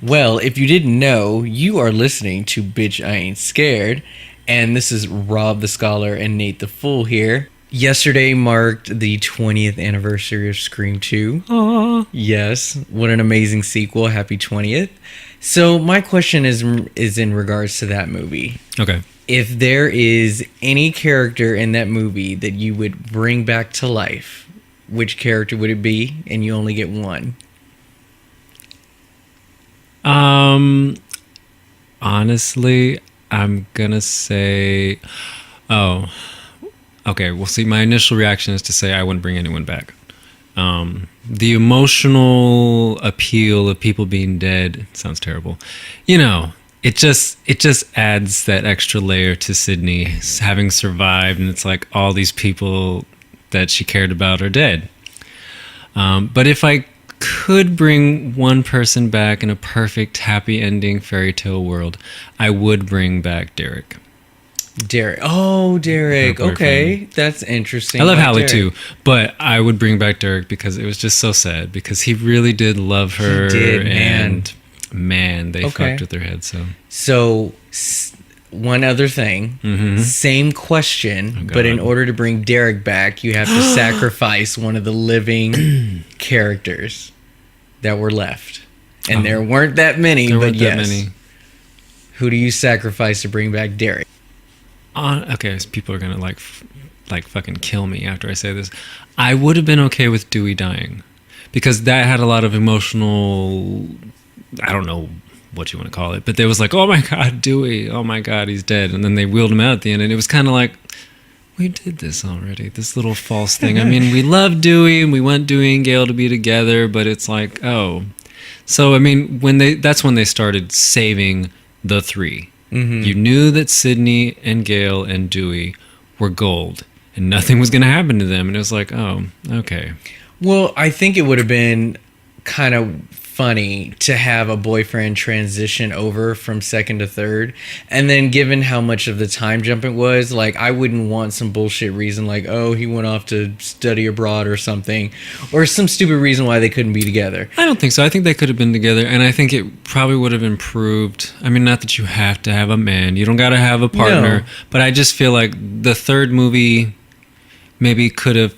Well, if you didn't know, you are listening to Bitch I Ain't Scared, and this is Rob the Scholar and Nate the Fool here. Yesterday marked the 20th anniversary of Scream 2. Aww. Yes, what an amazing sequel. Happy 20th. So my question is in regards to that movie. Okay. If there is any character in that movie that you would bring back to life, which character would it be? And you only get one. Honestly, I'm gonna say, okay. Well, see, my initial reaction is to say I wouldn't bring anyone back. The emotional appeal of people being dead sounds terrible. You know, it just adds that extra layer to Sydney having survived, and it's like all these people that she cared about are dead. But if I could bring one person back in a perfect happy ending fairy tale world, I would bring back Derek. Derek. Oh, Derek. Okay. That's interesting. I love Like Hallie Derek. too, but I would bring back Derek because it was just so sad because he really did love her. He did, and man, they Okay. fucked with their head. So, one other thing. Mhm. Same question, Oh, but in God. order to bring Derek back, you have to sacrifice one of the living characters that were left. And there weren't that many, there but weren't yes. that many. Who do you sacrifice to bring back Derek? Okay, so people are gonna like fucking kill me after I say this. I would have been okay with Dewey dying because that had a lot of emotional. I don't know what you want to call it, but there was like, oh my God, Dewey, oh my God, he's dead, and then they wheeled him out at the end, and it was kind of like, we did this already, this little false thing. I mean, we love Dewey, and we want Dewey and Gale to be together, but it's like, oh, so I mean, that's when they started saving the three. Mm-hmm. You knew that Sydney and Gale and Dewey were gold, and nothing was going to happen to them, and it was like, oh, okay. Well, I think it would have been kind of funny to have a boyfriend transition over from second to third, and then given how much of the time jump it was, like I wouldn't want some bullshit reason like, oh, he went off to study abroad or something, or some stupid reason why they couldn't be together. I don't think so. I think they could have been together, and I think it probably would have improved. I mean, not that you have to have a man, you don't got to have a partner, No. but I just feel like the third movie maybe could have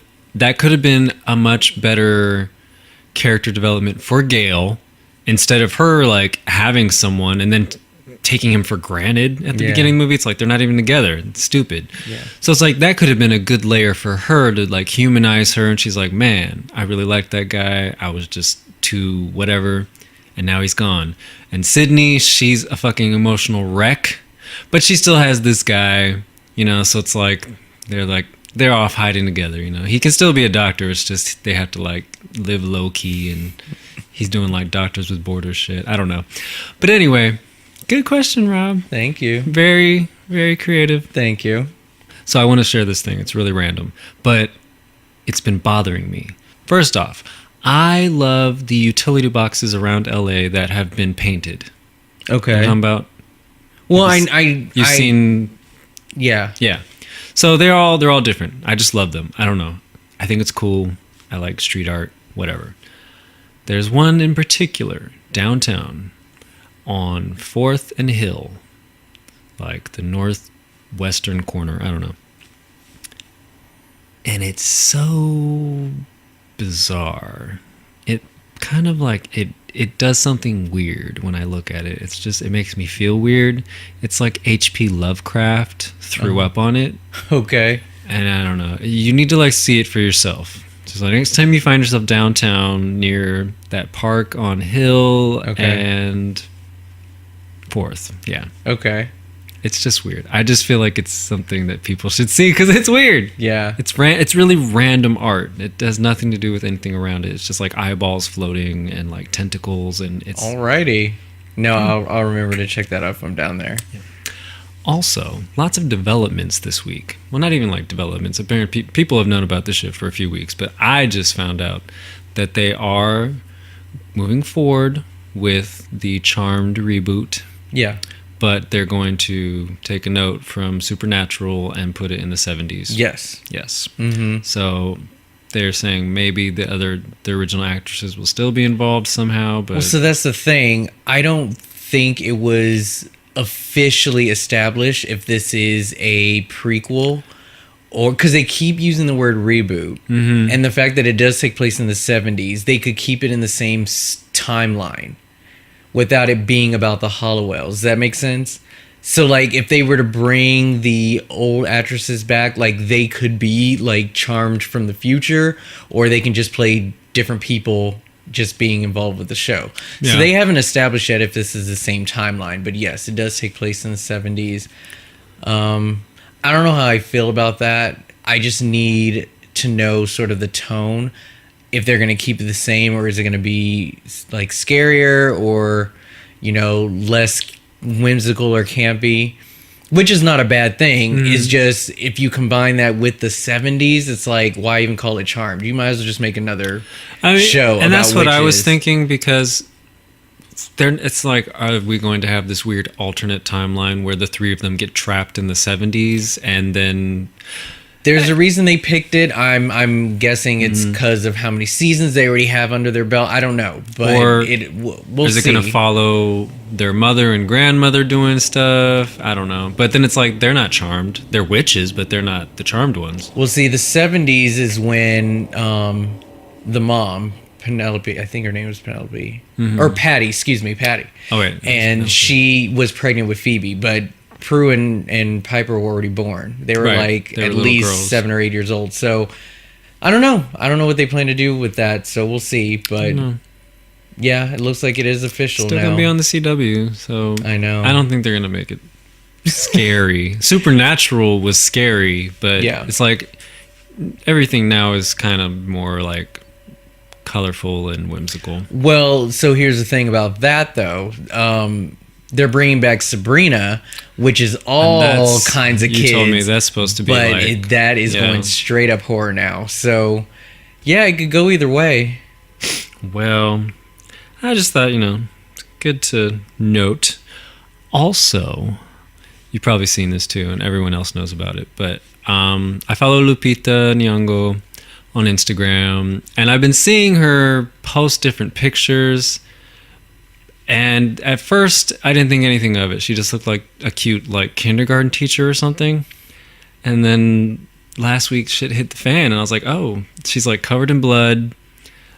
been a much better character development for Gale instead of her like having someone and then taking him for granted at the Yeah. beginning of the movie. It's like they're not even together. It's stupid. Yeah. So it's like that could have been a good layer for her to like humanize her, and she's like, man, I really liked that guy. I was just too whatever, and now he's gone. And Sydney, she's a fucking emotional wreck, but she still has this guy, you know, so it's like they're off hiding together, you know. He can still be a doctor, it's just they have to like live low key, and he's doing like Doctors with Borders shit. I don't know. But anyway, good question, Rob. Thank you. Very, very creative. Thank you. So I want to share this thing. It's really random, but it's been bothering me. First off, I love the utility boxes around LA that have been painted. Okay. You know what I'm about? Well, You've seen, yeah. yeah. So they're all different. I just love them. I don't know. I think it's cool. I like street art, whatever. There's one in particular downtown on 4th and Hill, like the northwestern corner. I don't know. And it's so bizarre. It kind of like it does something weird when I look at it. It's just, it makes me feel weird. It's like H.P. Lovecraft threw up on it. Okay. And I don't know. You need to like see it for yourself. Just like next time you find yourself downtown near that park on Hill and 4th. Yeah. Okay. It's just weird. I just feel like it's something that people should see because it's weird. Yeah. It's really random art. It has nothing to do with anything around it. It's just like eyeballs floating and like tentacles, and it's Alrighty. No, I'll remember to check that out if I'm down there. also lots of developments this week. Well, not even like developments. Apparently, people have known about this shit for a few weeks, but I just found out that they are moving forward with the Charmed reboot. Yeah. But they're going to take a note from Supernatural and put it in the 70s. Yes. Yes. Mm-hmm. So they're saying maybe the original actresses will still be involved somehow. But Well, so that's the thing. I don't think it was officially established if this is a prequel, or because they keep using the word reboot, and the fact that it does take place in the 70s, they could keep it in the same timeline without it being about the Hollowells. Does that make sense? So, like, if they were to bring the old actresses back, like, they could be, like, charmed from the future, or they can just play different people just being involved with the show. Yeah. So they haven't established yet if this is the same timeline, but yes, it does take place in the 70s. I don't know how I feel about that. I just need to know sort of the tone, if they're going to keep it the same, or is it going to be, like, scarier, or, you know, less whimsical or campy, which is not a bad thing. It's just, if you combine that with the 70s, it's like, why even call it Charmed? You might as well just make another show. And that's what I was witches. thinking, because it's like, are we going to have this weird alternate timeline where the three of them get trapped in the 70s, and then There's a reason they picked it. I'm guessing it's because of how many seasons they already have under their belt. I don't know, but Or we'll is see. it going to follow their mother and grandmother doing stuff? I don't know. But then it's like, they're not charmed. They're witches, but they're not the charmed ones. We'll see. The 70s is when the mom, Penelope, I think her name was Penelope, or Patty, excuse me, Patty. Oh, wait. And she was pregnant with Phoebe, but Prue and Piper were already born. They were Right. like They were at little least girls. 7 or 8 years old. So I don't know. I don't know what they plan to do with that. So we'll see. But yeah, it looks like it is official Still now. going to be on the CW, so I know. I don't think they're going to make it scary. Supernatural was scary, but Yeah. it's like everything now is kind of more like colorful and whimsical. Well, so here's the thing about that, though. They're bringing back Sabrina, which is all That's- kinds of you kids. told me that's supposed to be but like... that is yeah. going straight up horror now. So, yeah, it could go either way. Well, I just thought, it's good to note. Also, you've probably seen this too, and everyone else knows about it, but I follow Lupita Nyong'o on Instagram, and I've been seeing her post different pictures, and at first, I didn't think anything of it. She just looked like a cute, like, kindergarten teacher or something. And then last week, shit hit the fan, and I was like, oh, she's, like, covered in blood.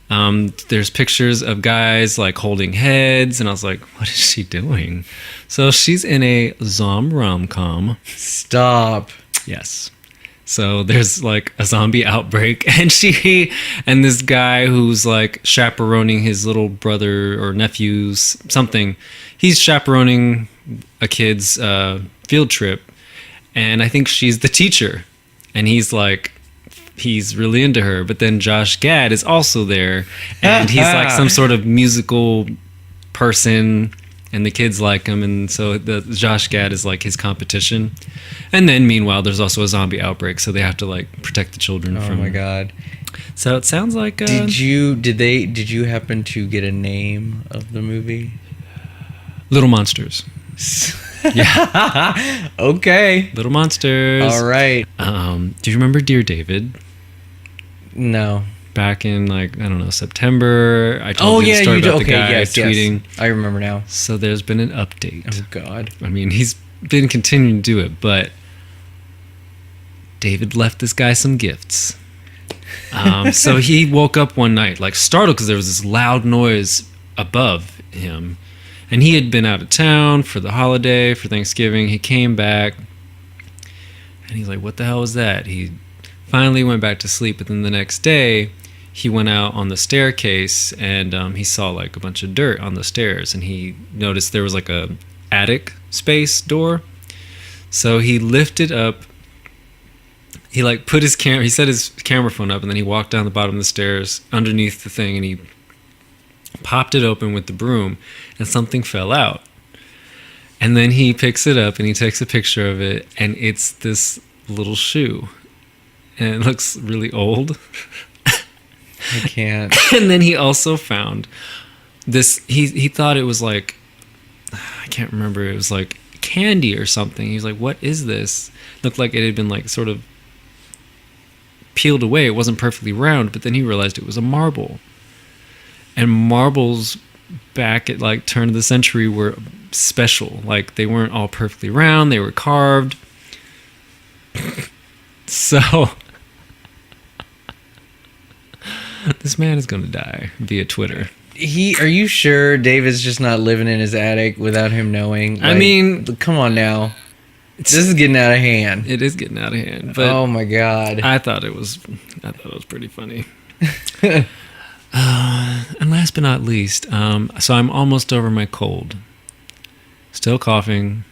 There's pictures of guys, like, holding heads, and I was like, what is she doing? So she's in a rom-com. Stop. Yes. So there's like a zombie outbreak, and this guy who's like chaperoning his little brother or nephew's something. He's chaperoning a kid's field trip, and I think she's the teacher, and he's really into her. But then Josh Gad is also there, and he's like some sort of musical person, and the kids like him, and so the Josh Gad is like his competition. And then meanwhile, there's also a zombie outbreak, so they have to like protect the children from. Oh my god. So it sounds like. Did you happen to get a name of the movie? Little Monsters. Yeah. Okay. Little Monsters. All right. Do you remember Dear David? No. Back in September, I told you the story about the guy tweeting. Yes. I remember now. So there's been an update. Oh god. I mean, he's been continuing to do it, but David left this guy some gifts. So he woke up one night, like startled because there was this loud noise above him. And he had been out of town for the holiday, for Thanksgiving. He came back, and he's like, what the hell was that? He finally went back to sleep, but then the next day, he went out on the staircase, and he saw like a bunch of dirt on the stairs, and he noticed there was like a attic space door. So he lifted up, he like put his camera, he set his camera phone up, and then he walked down the bottom of the stairs underneath the thing, and he popped it open with the broom, and something fell out. And then he picks it up and he takes a picture of it, and it's this little shoe, and it looks really old. I can't. And then he also found this, he thought it was like, I can't remember, it was like candy or something. He was like, what is this? Looked like it had been like sort of peeled away. It wasn't perfectly round, but then he realized it was a marble. And marbles back at like turn of the century were special. Like they weren't all perfectly round, they were carved. So this man is going to die via Twitter. Are you sure David's just not living in his attic without him knowing? I mean, come on now. This is getting out of hand. It is getting out of hand. But oh my god. I thought it was pretty funny. And last but not least, so I'm almost over my cold. Still coughing.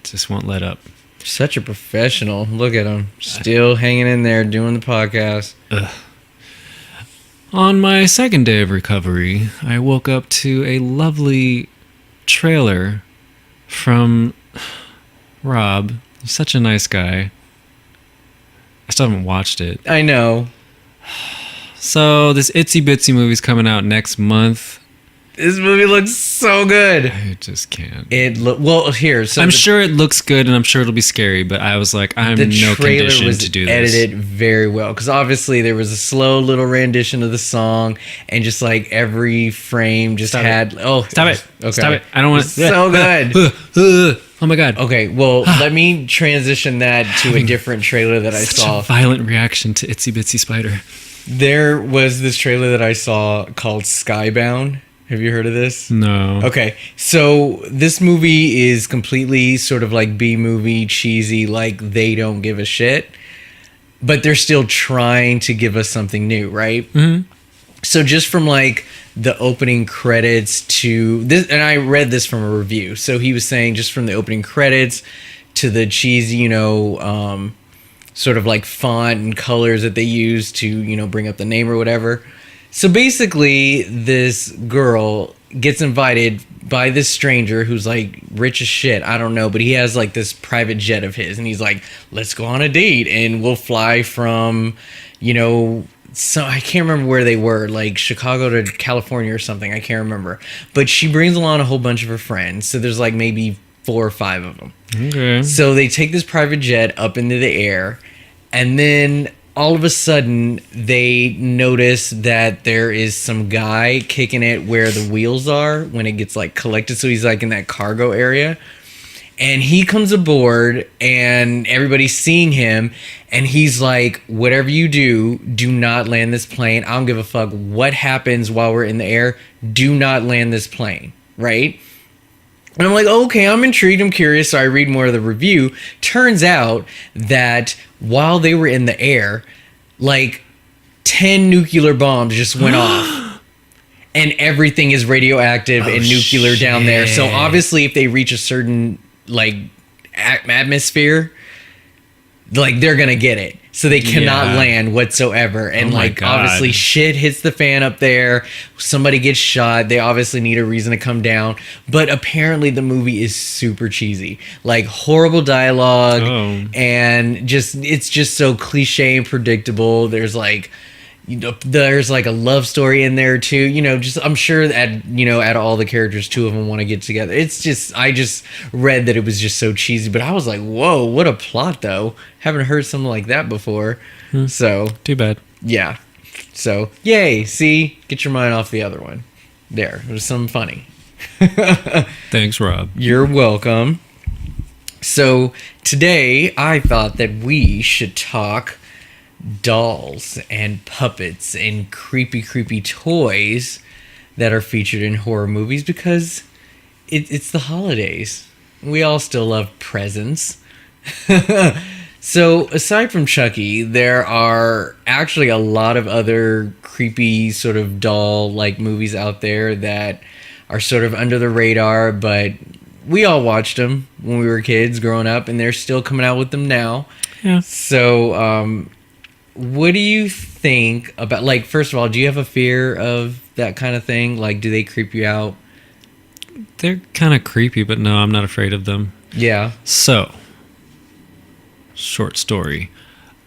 Just won't let up. Such a professional. Look at him. Still hanging in there doing the podcast. Ugh. On my second day of recovery, I woke up to a lovely trailer from Rob. He's such a nice guy. I still haven't watched it. I know. So this Itsy Bitsy movie's coming out next month. This movie looks so good. I just can't. So I'm sure it looks good, and I'm sure it'll be scary. But I was like, I'm in no condition to do this. The trailer was edited very well because obviously there was a slow little rendition of the song, and just like every frame just Stop it. Okay. Stop it! I don't want. So good. Oh my god. Okay, well, let me transition that to a different trailer that I saw. A violent reaction to Itsy Bitsy Spider. There was this trailer that I saw called Skybound. Have you heard of this? No. Okay, so this movie is completely sort of like B-movie, cheesy, like they don't give a shit. But they're still trying to give us something new, right? Mm-hmm. So just from like the opening credits to this, and I read this from a review. So he was saying just from the opening credits to the cheesy, sort of like font and colors that they use to, bring up the name or whatever. So basically, this girl gets invited by this stranger who's like rich as shit. I don't know, but he has like this private jet of his, and he's like, "Let's go on a date, and we'll fly from, so I can't remember where they were, like Chicago to California or something. I can't remember. But she brings along a whole bunch of her friends. So there's like maybe 4 or 5 of them. Okay. So they take this private jet up into the air, and then all of a sudden they notice that there is some guy kicking it where the wheels are when it gets like collected. So he's like in that cargo area, and he comes aboard and everybody's seeing him, and he's like, whatever you do not land this plane. I don't give a fuck what happens while we're in the air. Do not land this plane, right? And I'm like, okay, I'm intrigued, I'm curious, so I read more of the review. Turns out that while they were in the air, like 10 nuclear bombs just went off. And everything is radioactive and nuclear down there. So obviously if they reach a certain like atmosphere, like they're gonna get it. So they cannot land whatsoever. And obviously shit hits the fan up there. Somebody gets shot. They obviously need a reason to come down. But apparently the movie is super cheesy. Like horrible dialogue. And it's just so cliche and predictable. There's like there's like a love story in there too. I'm sure that out of all the characters, 2 of them want to get together. It's just I just read that it was just so cheesy, but I was like, whoa, what a plot though. Haven't heard something like that before. So too bad. Yeah. So yay, see, get your mind off the other one. There, it was something funny. Thanks, Rob. You're welcome. So today I thought that we should talk dolls and puppets and creepy toys that are featured in horror movies because it's the holidays. We all still love presents. So aside from Chucky, there are actually a lot of other creepy sort of doll-like movies out there that are sort of under the radar, but we all watched them when we were kids growing up, and they're still coming out with them now. Yeah. So, what do you think about, like, first of all, do you have a fear of that kind of thing? Like, do they creep you out? They're kind of creepy, but no, I'm not afraid of them. Yeah. So, short story.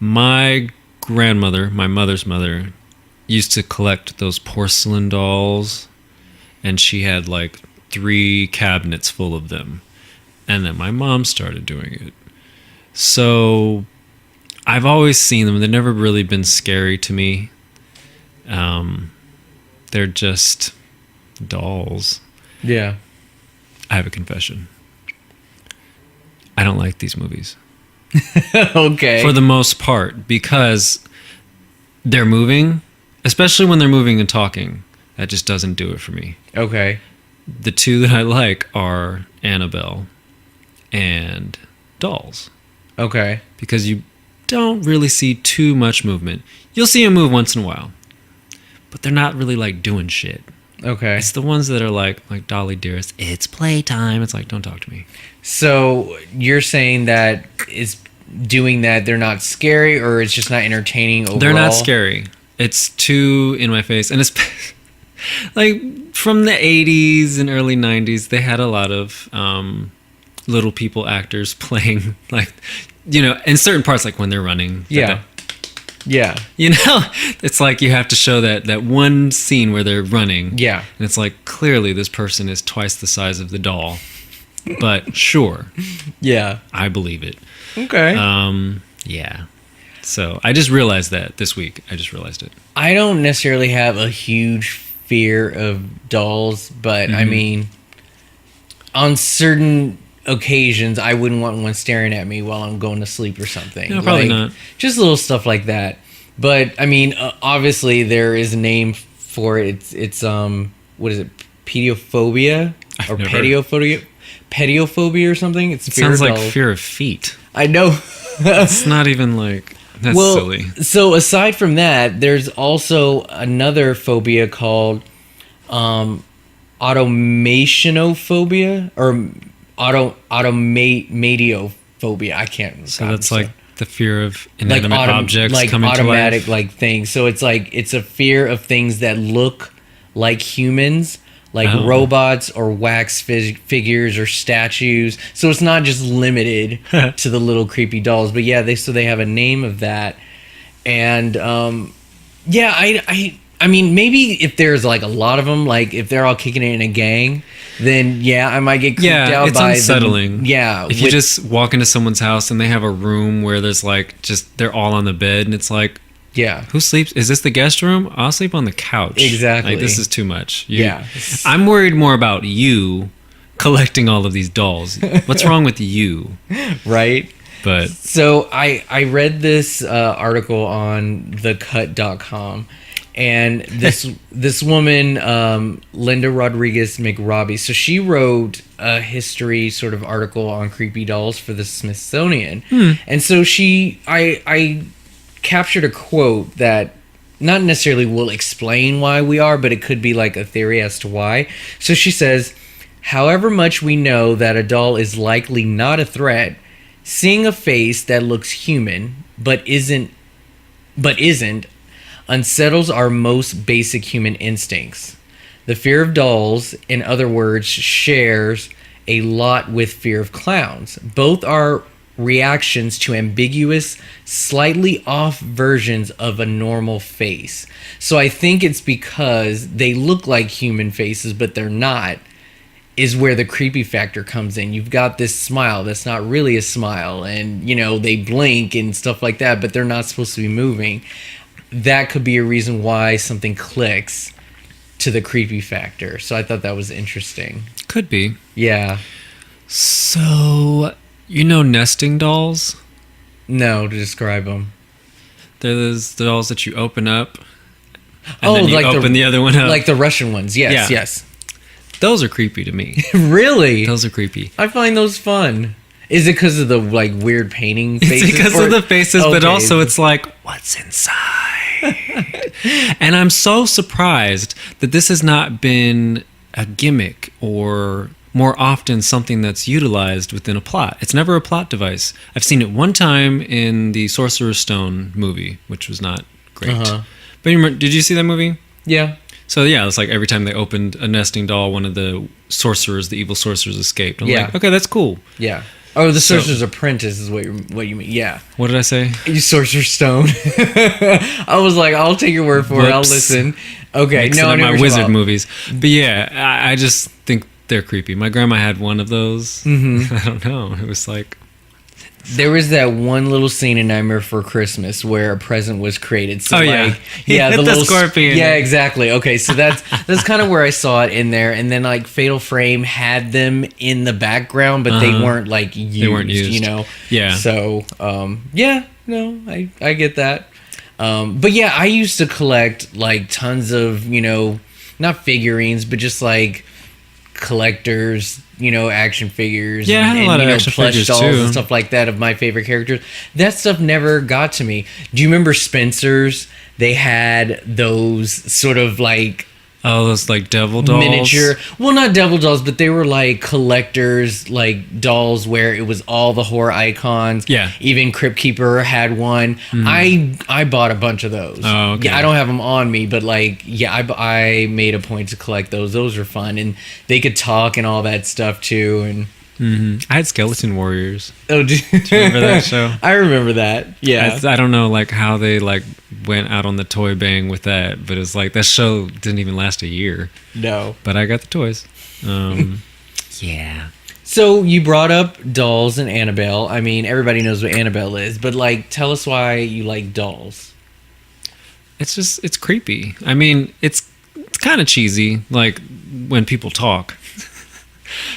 My grandmother, my mother's mother, used to collect those porcelain dolls, and she had like 3 cabinets full of them. And then my mom started doing it. So I've always seen them. They've never really been scary to me. They're just dolls. Yeah. I have a confession. I don't like these movies. Okay. For the most part, because they're moving, especially when they're moving and talking. That just doesn't do it for me. Okay. The two that I like are Annabelle and Dolls. Okay. Because you don't really see too much movement. You'll see them move once in a while, but they're not really like doing shit. Okay. It's the ones that are like Dolly Dearest, it's playtime. It's like, don't talk to me. So you're saying that is doing that they're not scary, or it's just not entertaining overall? They're not scary. It's too in my face. And it's like from the 80s and early 90s, they had a lot of little people actors playing, like, you know, in certain parts, like when they're running. Yeah. Yeah. You know, it's like you have to show that one scene where they're running. Yeah. And it's like, clearly this person is twice the size of the doll. But sure. Yeah. I believe it. Okay. Yeah. So I just realized that this week. I just realized it. I don't necessarily have a huge fear of dolls, but I mean, on certain occasions, I wouldn't want one staring at me while I'm going to sleep or something. No, probably not. Just little stuff like that. But I mean, obviously there is a name for it. It's what is it? Pediophobia or pediophobia? Pediophobia or something? It sounds like fear of feet. I know. It's not even like, that's silly. So aside from that, there's also another phobia called automationophobia or automatiophobia. I can't. So that's like the fear of inanimate objects like coming automatic to life. like things. So it's like it's a fear of things that look like humans, like robots or wax figures or statues. So it's not just limited to the little creepy dolls. But yeah, they have a name of that, and yeah, I mean, maybe if there's like a lot of them, like if they're all kicking it in a gang, then yeah, I might get creeped out it's by unsettling. them. Yeah. If you just walk into someone's house and they have a room where there's like just they're all on the bed and it's like, yeah, who sleeps? Is this the guest room? I'll sleep on the couch. Exactly. Like, this is too much. Yeah. I'm worried more about you collecting all of these dolls. What's wrong with you? Right. But so I read this article on thecut.com. And this woman, Linda Rodriguez McRobbie, so she wrote a history sort of article on creepy dolls for the Smithsonian. And so I captured a quote that not necessarily will explain why we are, but it could be like a theory as to why. So she says, however much we know that a doll is likely not a threat, seeing a face that looks human but isn't unsettles our most basic human instincts. The fear of dolls, in other words, shares a lot with fear of clowns. Both are reactions to ambiguous, slightly off versions of a normal face. So I think it's because they look like human faces, but they're not, is where the creepy factor comes in. You've got this smile that's not really a smile, and, you know, they blink and stuff like that, but they're not supposed to be moving. That could be a reason why something clicks to the creepy factor. So I thought that was interesting. could be. Yeah. So, you know nesting dolls? No, to describe them. They're those dolls that you open up and then you like open the other one up. Like the Russian ones. Yes, Yeah. yes. Those are creepy to me. Really? Those are creepy. I find those fun. Is it because of the like weird painting faces? It's because of the faces, but Okay. also it's like, what's inside? And I'm so surprised that this has not been a gimmick or more often something that's utilized within a plot. It's never a plot device. I've seen it one time in the Sorcerer's Stone movie, which was not great. Uh-huh. But you remember, did you see that movie? Yeah. So yeah, it's like every time they opened a nesting doll, one of the sorcerers, the evil sorcerers, escaped. I'm Yeah. like, okay, that's cool. Yeah. Oh, the So- Sorcerer's Apprentice is what you mean. Yeah. What did I say? You Sorcerer's Stone. I was like, I'll take your word for it. I'll Whoops. listen. Okay. Mixing No, I up know my what you're wizard talking about. movies. But yeah, I just think they're creepy. My grandma had one of those. Mhm. I don't know. It was like, what's There was that one little scene in Nightmare Before Christmas where a present was created. So Oh, yeah. like, He yeah, hit the the little scorpion. Yeah, exactly. Okay, so that's kind of where I saw it in there, and then like Fatal Frame had them in the background, but they weren't like used. They weren't used. You know. Yeah. So yeah, no, I get that. But yeah, I used to collect like tons of not figurines, but just like collectors, action figures. Yeah, I had a lot of action plush figures, dolls too. and stuff like that of my favorite characters. That stuff never got to me. Do you remember Spencer's? They had those sort of like Oh, those like devil dolls. miniature, well, not devil dolls, but they were like collectors, like dolls where it was all the horror icons. Yeah. Even Crypt Keeper had one. I bought a bunch of those. Oh, okay. Yeah, I don't have them on me, but like, yeah, I made a point to collect those. Those were fun, and they could talk and all that stuff too. And I had Skeleton Warriors. oh, do you Remember that show? I remember that. Yeah. I don't know like how they like went out on the toy bang with that, but it's like that show didn't even last a year. No. But I got the toys. Yeah. So you brought up dolls and Annabelle. I mean, everybody knows what Annabelle is, but like, tell us why you like dolls. It's creepy. I mean, it's kind of cheesy, like when people talk.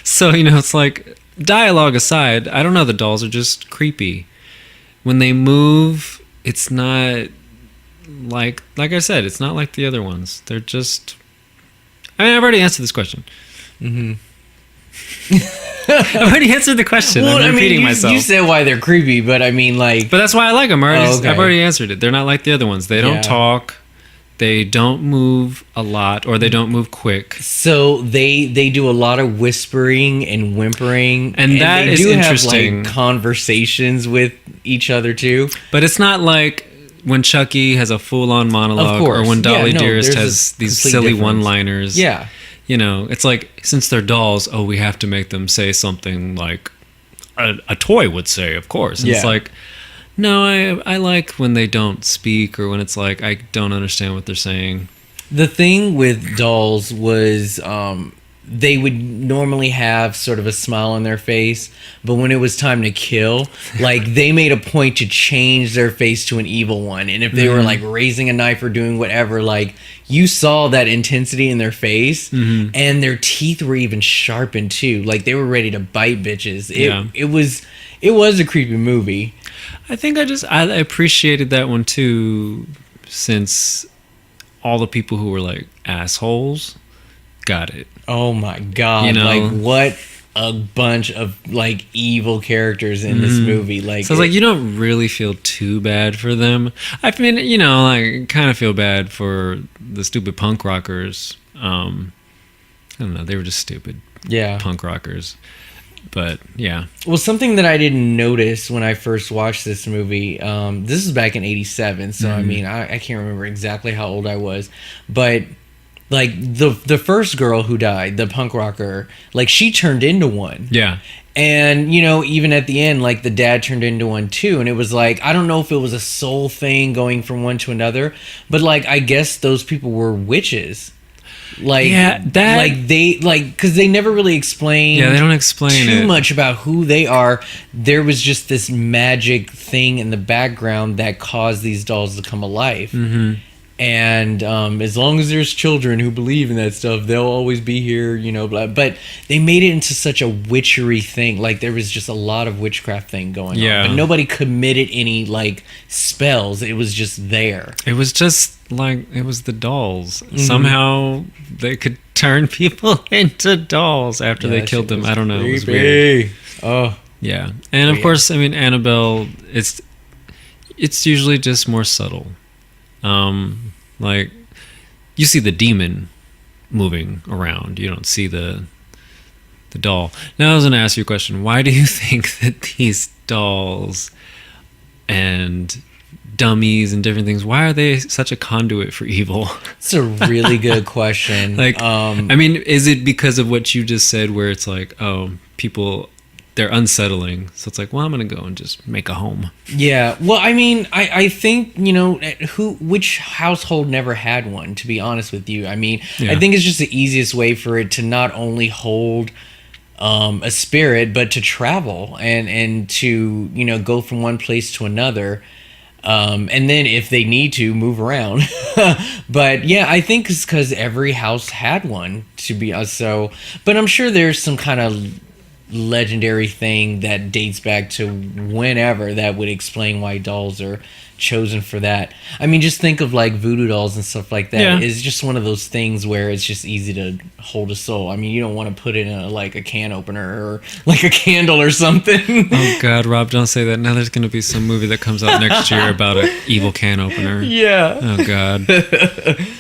So, it's like dialogue aside, I don't know, the dolls are just creepy. When they move, it's not like I said, it's not like the other ones. They're just I've already answered this question. Mm-hmm. I've already answered the question. Well, I'm repeating myself. You said why they're creepy, but I mean, like, But that's why I like them. Okay. I've already answered it. They're not like the other ones. They don't Yeah. talk. They don't move a lot, or they don't move quick. so they do a lot of whispering and whimpering, And that they is do interesting. have like conversations with each other too. But it's not like when Chucky has a full-on monologue, Of course. or when Dolly Yeah, no, Dearest there's a has these complete silly difference. one-liners. Yeah, It's like, since they're dolls, we have to make them say something like a toy would say, of course. And it's Yeah. like, no, I like when they don't speak, or when it's like, I don't understand what they're saying. the thing with dolls was they would normally have sort of a smile on their face, but when it was time to kill, like they made a point to change their face to an evil one. And if they were like raising a knife or doing whatever, like you saw that intensity in their face, and their teeth were even sharpened too. Like they were ready to bite bitches. It was a creepy movie. I think I appreciated that one too, since all the people who were like assholes got it. Oh my god! Like what a bunch of like evil characters in this movie. Like, So it's like you don't really feel too bad for them. I mean, like kind of feel bad for the stupid punk rockers. I don't know, they were just stupid yeah. punk rockers. But yeah, Well, something that I didn't notice when I first watched this movie, this is back in '87, so I mean, I can't remember exactly how old I was, but like the first girl who died, the punk rocker, like she turned into one. yeah, And, even at the end, like the dad turned into one too. And it was like, I don't know if it was a soul thing going from one to another, but like, I guess those people were witches. Like, Yeah, that- like they, like, because they never really explained yeah. They don't explain too it. much about who they are. There was just this magic thing in the background that caused these dolls to come alive. Mm-hmm. And as long as there's children who believe in that stuff, they'll always be here, blah. But they made it into such a witchery thing. Like there was just a lot of witchcraft thing going Yeah. on. But nobody committed any like spells. It was just there. It was just like it was the dolls. Somehow they could turn people into dolls after they that killed shit them. was I don't know. It was weird. creepy. Oh, Yeah, and of yeah. course, I mean Annabelle. It's usually just more subtle. Like you see the demon moving around. You don't see the doll. Now I was gonna ask you a question. Why do you think that these dolls and dummies and different things, why are they such a conduit for evil? it's a really good question. Like, I mean, is it because of what you just said, where it's like, people, they're unsettling, so it's like, well, I'm gonna go and just make a home. Yeah, well, I mean, I think which household never had one? To be honest with you, I mean, Yeah. I think it's just the easiest way for it to not only hold a spirit, but to travel and to, you know, go from one place to another. And then if they need to move around. But yeah, I think it's because every house had one, to be honest. So, but I'm sure there's some kind of legendary thing that dates back to whenever that would explain why dolls are chosen for that. I mean, just think of like voodoo dolls and stuff like that. Yeah. It's just one of those things where it's just easy to hold a soul. I mean, you don't want to put it in like a can opener or like a candle or something. Oh God, Rob, don't say that. Now there's going to be some movie that comes out next year about an evil can opener. Yeah. Oh God.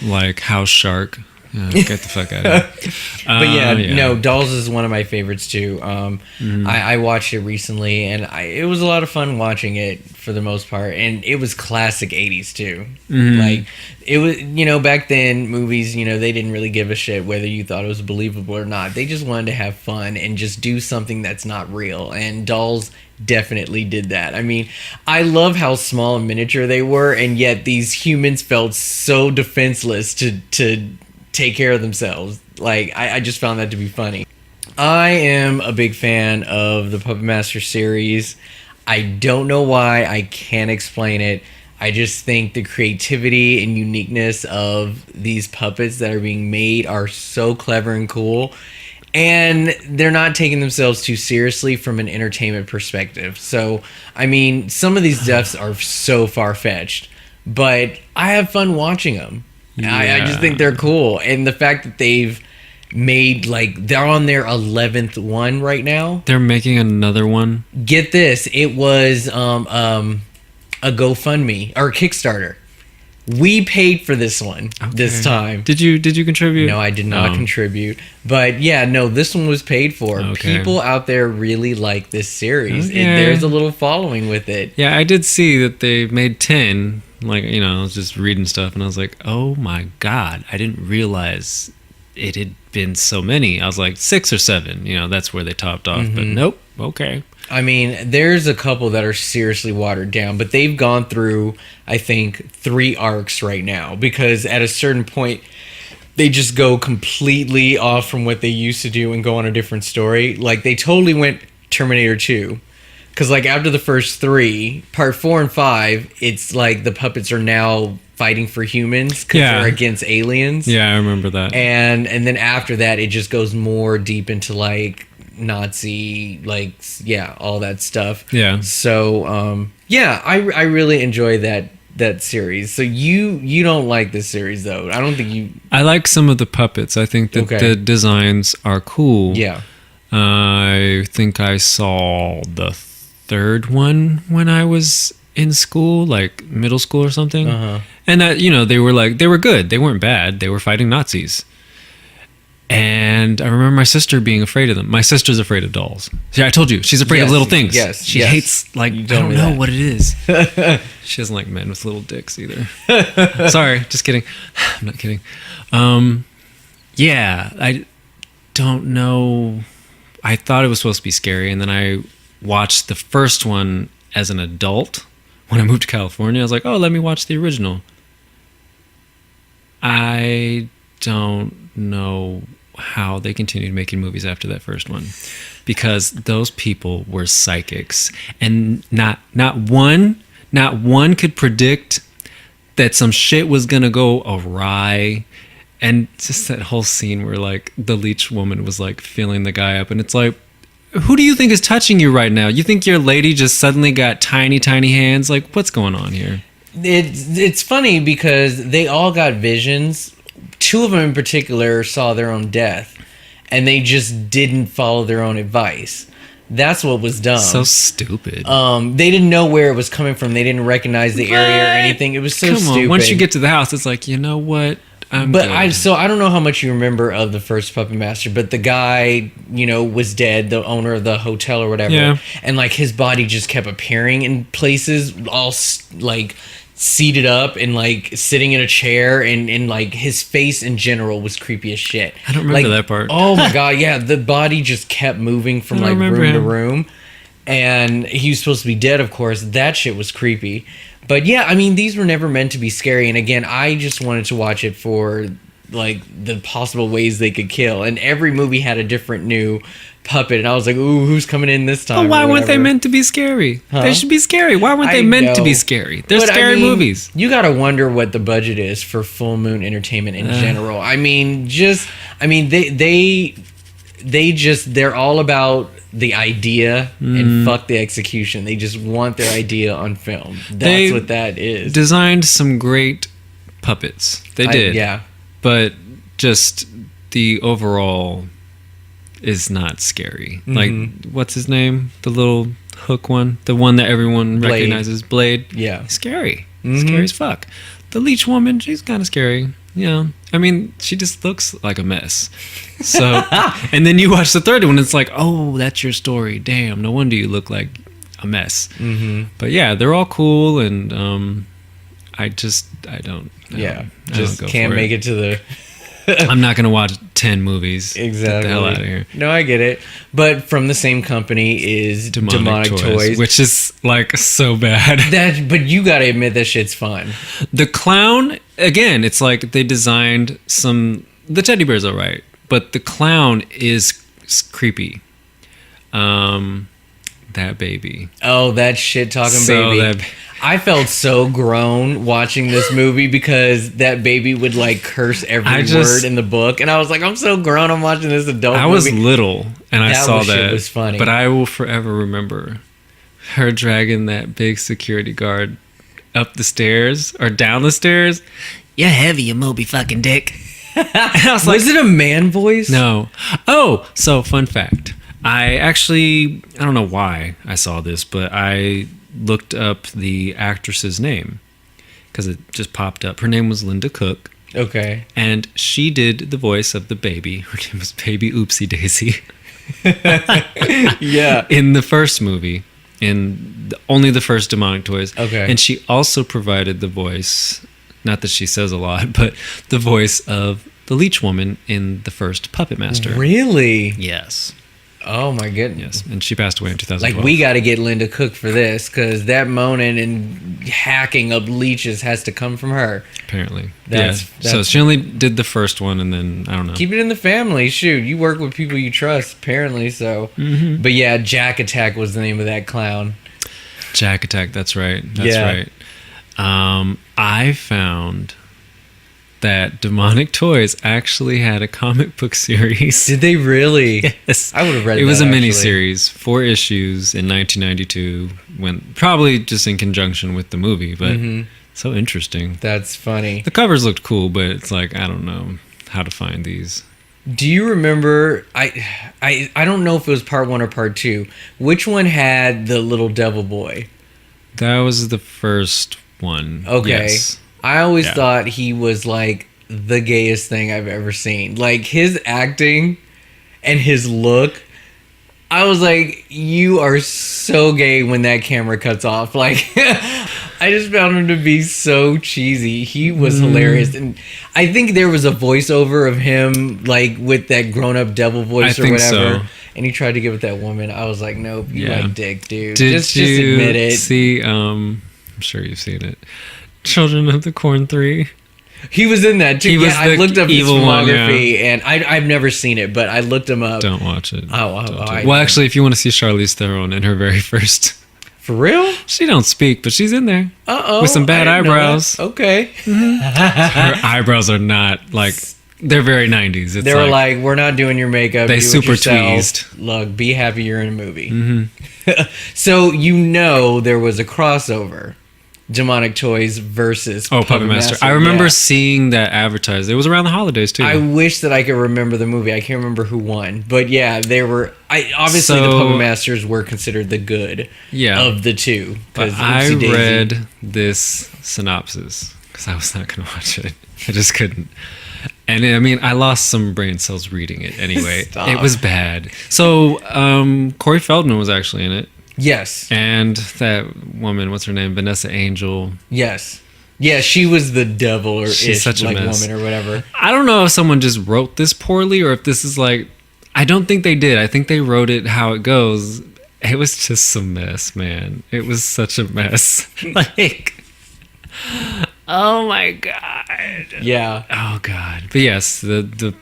Like House Shark. Get the fuck out of here. But yeah, no, Dolls is one of my favorites too. I watched it recently, and it was a lot of fun watching it for the most part. And it was classic 80s too. Like, it was, you know, back then, movies, you know, they didn't really give a shit whether you thought it was believable or not. They just wanted to have fun and just do something that's not real. And Dolls definitely did that. I mean, I love how small and miniature they were, and yet these humans felt so defenseless to take care of themselves. Like, I just found that to be funny. I am a big fan of the Puppet Master series. I don't know why. I can't explain it. I just think the creativity and uniqueness of these puppets that are being made are so clever and cool. And they're not taking themselves too seriously from an entertainment perspective. So, I mean, some of these deaths are so far-fetched, but I have fun watching them. Yeah. I just think they're cool. And the fact that they've made, like, they're on their 11th one right now. They're making another one. Get this. It was a GoFundMe or Kickstarter. We paid for this one this time. Did you contribute? No, I did not contribute. But yeah, no, this one was paid for. Okay. People out there really like this series. Yeah. There's a little following with it. Yeah, I did see that they made 10. Like, you know, I was just reading stuff and I was like, oh my God, I didn't realize it had been so many. I was like 6 or 7, you know, that's where they topped off. But nope, okay. I mean, there's a couple that are seriously watered down, but they've gone through, I think, 3 arcs right now, because at a certain point, they just go completely off from what they used to do and go on a different story. Like, they totally went Terminator 2. Because, like, after the first 3, part 4 and 5, it's like the puppets are now fighting for humans because they're against aliens. Yeah, I remember that. And then after that, it just goes more deep into, like, Nazi, like, yeah, all that stuff. Yeah. So, yeah, I really enjoy that series. So you don't like this series, though. I don't think you... I like some of the puppets. I think that the designs are cool. Yeah. I think I saw the 3rd one when I was in school, like middle school or something. And that, you know, they were good. They weren't bad. They were fighting Nazis. And I remember my sister being afraid of them. My sister's afraid of dolls. Yeah, I told you, she's afraid of little things. Yes, she hates, like, I don't know what it is. She doesn't like men with little dicks either. Sorry, just kidding. I'm not kidding. Yeah, I don't know. I thought it was supposed to be scary, and then I watched the first one as an adult when I moved to California. I was like, oh, let me watch the original. I don't know how they continued making movies after that first one, because those people were psychics, and not one could predict that some shit was gonna go awry. And just that whole scene where, like, the leech woman was, like, feeling the guy up, and it's like, who do you think is touching you right now? You think your lady just suddenly got tiny hands? Like, what's going on here? It's funny because they all got visions. 2 of them in particular saw their own death, and they just didn't follow their own advice. That's what was dumb. So stupid. They didn't know where it was coming from. They didn't recognize the area or anything. It was so stupid. Once you get to the house, it's like, you know what? I don't know how much you remember of the first Puppet Master, but the guy, you know, was dead, the owner of the hotel or whatever. Yeah. And, like, his body just kept appearing in places, all, like, seated up and, like, sitting in a chair, and like, his face in general was creepy as shit. I don't remember that part. Oh my God, yeah, the body just kept moving from, like, room to room. And he was supposed to be dead, of course. That shit was creepy. But yeah, I mean, these were never meant to be scary. And again, I just wanted to watch it for like the possible ways they could kill, and every movie had a different new puppet, and I was like, ooh, who's coming in this time? But why or weren't they whatever. meant to be scary? Huh? They should be scary. Why weren't they meant to be scary? They're But, scary movies. You gotta wonder what the budget is for Full Moon Entertainment in general. I mean, they're all about the idea and fuck the execution. They just want their idea on film. That's what that is. Designed some great puppets. They did. Yeah. But just the overall is not scary. Like, what's his name? The little hook one? The one that everyone recognizes. Blade. Yeah. Scary. Scary as fuck. The leech woman, she's kind of scary. Yeah. I mean, she just looks like a mess. So, and then you watch the third one, it's like, oh, that's your story. Damn, no wonder you look like a mess. But yeah, they're all cool, and I don't can't make it to the... I'm not going to watch 10 movies. Exactly. Get the hell out of here. No, I get it. But from the same company is Demonic Toys. Which is like so bad. But you gotta admit that shit's fun. The clown, again, it's like they designed the teddy bear's all right, but the clown is creepy. That baby. Oh, that shit talking baby. I felt so grown watching this movie because that baby would like curse every word in the book, and I was like, I'm so grown. I'm watching this adult movie. I was little, and I saw that. Shit was funny. But I will forever remember her dragging that big security guard up the stairs or down the stairs. You're heavy, you Moby fucking dick. And I was like, was it a man voice? No. Oh, so fun fact. I don't know why I saw this, but I looked up the actress's name because it just popped up. Her name was Linda Cook. Okay. And she did the voice of the baby. Her name was Baby Oopsie Daisy. Yeah. In the first movie, only the first Demonic Toys. Okay. And she also provided the voice, not that she says a lot, but the voice of the Leech Woman in the first Puppet Master. Really? Yes. Oh my goodness. Yes, and she passed away in 2012. Like, we got to get Linda Cook for this because that moaning and hacking of leeches has to come from her. Apparently. That's so she only did the first one, and then, I don't know. Keep it in the family. Shoot, you work with people you trust, apparently, so. But yeah, Jack Attack was the name of that clown. Jack Attack, that's right. That's right. I found that Demonic Toys actually had a comic book series. Did they really? Yes. I would have read it. It was a mini-series, 4 issues in 1992, probably just in conjunction with the movie, but so interesting. That's funny. The covers looked cool, but it's like, I don't know how to find these. Do you remember, I don't know if it was part 1 or part 2, which one had the little devil boy? That was the first one. Okay. Yes. I always thought he was like the gayest thing I've ever seen. Like his acting and his look, I was like, you are so gay when that camera cuts off. Like, I just found him to be so cheesy. He was hilarious. And I think there was a voiceover of him like with that grown-up devil voice or whatever. So. And he tried to get with that woman. I was like, nope, you like dick, dude. Just admit it. See, I'm sure you've seen it. Children of the Corn 3. He was in that too. I looked up his filmography, one, and I've never seen it, but I looked him up. Don't watch it. Well, actually, if you want to see Charlize Theron in her very first, for real, she don't speak, but she's in there. With some bad eyebrows. Okay. Her eyebrows are not like. They're very 90s. They were like, we're not doing your makeup. They super teased. Look, be happy you're in a movie. So there was a crossover. Demonic Toys versus Puppet Master. I remember seeing that advertised. It was around the holidays too. I wish that I could remember the movie. I can't remember who won, but yeah, they were. Obviously the Puppet Masters were considered the good of the two. But I read this synopsis because I was not going to watch it. I just couldn't. And I mean, I lost some brain cells reading it anyway. It was bad. So Corey Feldman was actually in it. Yes. And that woman, what's her name? Vanessa Angel. Yes. Yeah, she was the devil or She's such a mess. Woman or whatever. I don't know if someone just wrote this poorly or if this is like... I don't think they did. I think they wrote it how it goes. It was just a mess, man. It was such a mess. Like... Oh my God. Yeah. Oh God. But yes, the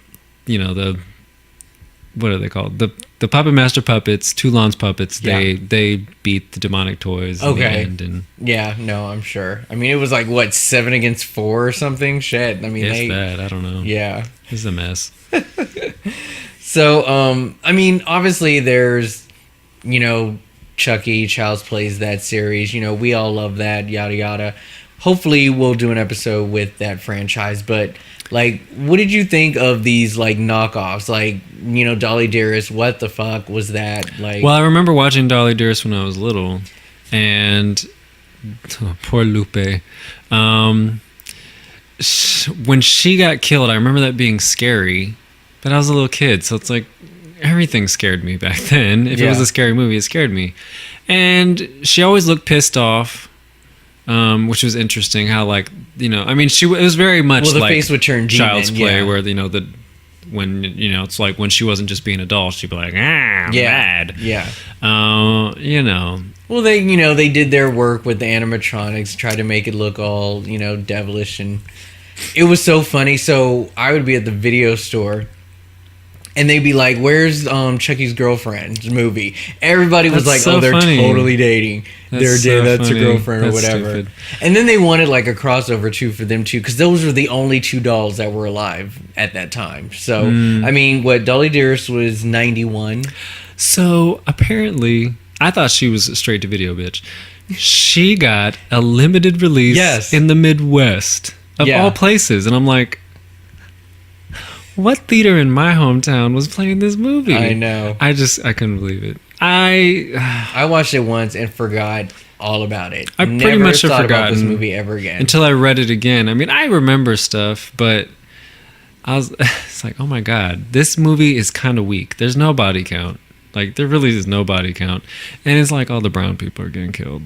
you know, the what are they called? The Puppet Master puppets, Toulon's puppets. Yeah. They beat the demonic toys in the Okay. end, and Yeah, no, I'm sure. I mean, it was like what 7-4 or something. Shit. I mean, if that, I don't know. Yeah. This is a mess. So, I mean, obviously, there's, Chucky, Child's Plays, that series. We all love that. Yada yada. Hopefully, we'll do an episode with that franchise. But like, what did you think of these like knockoffs? Like, Dolly Dearest. What the fuck was that? Like, Well, I remember watching Dolly Dearest when I was little, and poor Lupe. When she got killed, I remember that being scary, but I was a little kid, so it's like everything scared me back then. If it was a scary movie, it scared me. And she always looked pissed off, which was interesting. How it was very much well, the like face would turn demon, Child's Play, where when it's like when she wasn't just being a doll, she'd be like, I'm mad. Yeah. Well, they did their work with the animatronics, tried to make it look all, devilish, and it was so funny. So I would be at the video store, and they'd be like, "Where's Chucky's girlfriend's movie?" Everybody was That's like, so "Oh, they're funny. totally dating. That's That's funny. her girlfriend or That's whatever." stupid. And then they wanted like a crossover too for them too, because those were the only two dolls that were alive at that time. So I mean, Dolly Dearest was 91. So apparently, I thought she was a straight to video bitch. She got a limited release in the Midwest of all places, and I'm like, what theater in my hometown was playing this movie? I know. I couldn't believe it. I watched it once and forgot all about it. I pretty much have thought forgotten about this movie ever again until I read it again. I mean, I remember stuff, but it's like, oh my god, this movie is kind of weak. There's no body count. Like, there really is no body count. And it's like all the brown people are getting killed.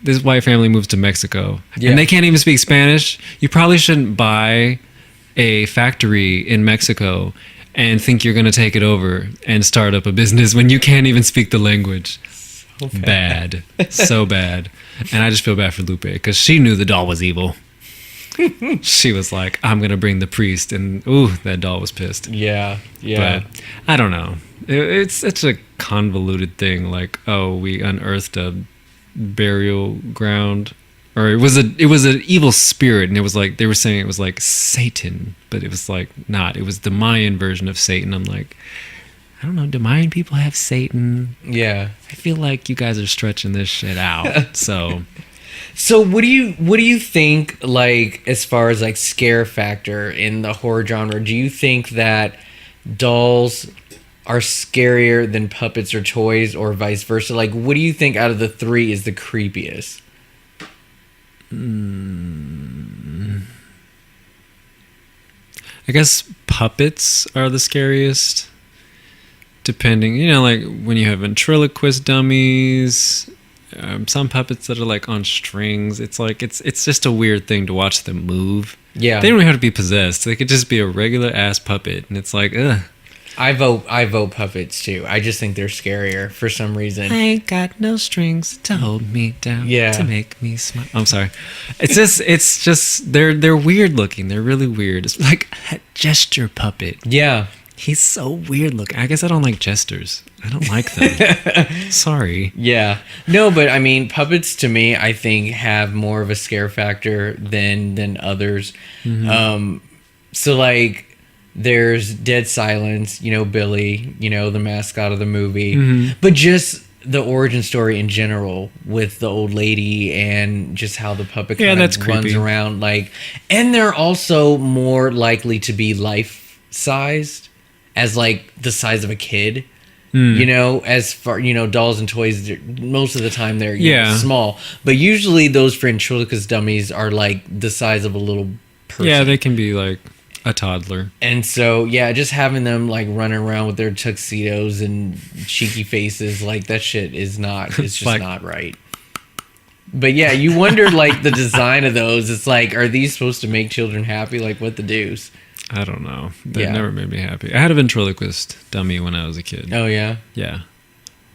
This white family moves to Mexico. Yeah. And they can't even speak Spanish. You probably shouldn't buy a factory in Mexico and think you're going to take it over and start up a business when you can't even speak the language. So bad. So bad. And I just feel bad for Lupe, because she knew the doll was evil. She was like, I'm going to bring the priest. And, ooh, that doll was pissed. Yeah. But I don't know. It's such a convoluted thing. Like, oh, we unearthed a burial ground, or it was an evil spirit, and it was like they were saying it was like Satan, but it was like not. It was the Mayan version of Satan. I'm like, I don't know. Do Mayan people have Satan? Yeah. I feel like you guys are stretching this shit out. So what do you think, like, as far as like scare factor in the horror genre? Do you think that dolls are scarier than puppets or toys, or vice versa? Like, what do you think out of the three is the creepiest? I guess puppets are the scariest, depending, like when you have ventriloquist dummies, some puppets that are like on strings. It's like it's just a weird thing to watch them move. Yeah, they don't even have to be possessed. They could just be a regular ass puppet, and it's like, ugh. I vote puppets too. I just think they're scarier for some reason. I ain't got no strings to hold me down. Yeah. To make me smile. I'm sorry. It's just they're weird looking. They're really weird. It's like a gesture puppet. Yeah. He's so weird looking. I guess I don't like jesters. I don't like them. Sorry. Yeah. No, but I mean, puppets to me, I think, have more of a scare factor than others. Mm-hmm. So like, there's Dead Silence, Billy, the mascot of the movie, mm-hmm. but just the origin story in general with the old lady and just how the puppet kind of runs around, like, and they're also more likely to be life-sized as like the size of a kid. As far, dolls and toys, most of the time they're small, but usually those ventriloquist dummies are like the size of a little person. Yeah, they can be like a toddler. And so, just having them like running around with their tuxedos and cheeky faces, like, that shit is not, it's just not right. But yeah, you wonder like the design of those. It's like, are these supposed to make children happy? Like, what the deuce? I don't know. That never made me happy. I had a ventriloquist dummy when I was a kid. Oh, yeah? Yeah.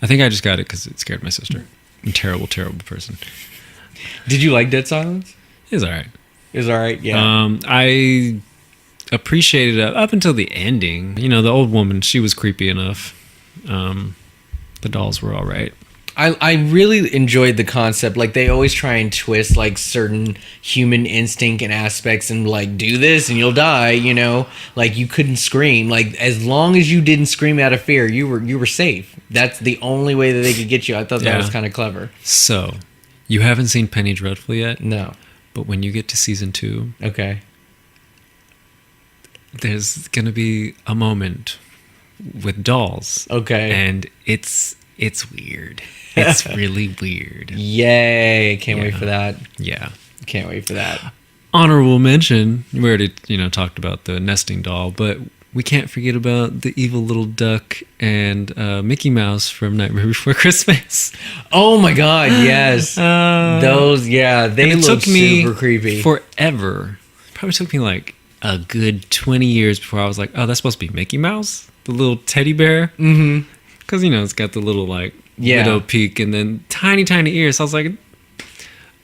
I think I just got it because it scared my sister. I'm a terrible, terrible person. Did you like Dead Silence? It was all right. It was all right, yeah. appreciated it up until the ending. You know, the old woman, she was creepy enough. The dolls were all right. I really enjoyed the concept. Like, they always try and twist like certain human instinct and aspects, and like, do this and you'll die, you know? Like, you couldn't scream. Like, as long as you didn't scream out of fear, you were safe. That's the only way that they could get you. I thought that was kind of clever. So, you haven't seen Penny Dreadful yet? No. But when you get to season 2, Okay. there's gonna be a moment with dolls. Okay. And it's weird. It's really weird. Yay. Can't wait for that. Yeah. Can't wait for that. Honorable mention. We already, talked about the nesting doll, but we can't forget about the evil little duck and Mickey Mouse from Nightmare Before Christmas. Oh my God, yes. Those, yeah, they look super creepy. Forever. Probably took me like a good 20 years before I was like, oh, that's supposed to be Mickey Mouse? The little teddy bear? Mm-hmm. Because, it's got the little like widow peak and then tiny, tiny ears. So I was like,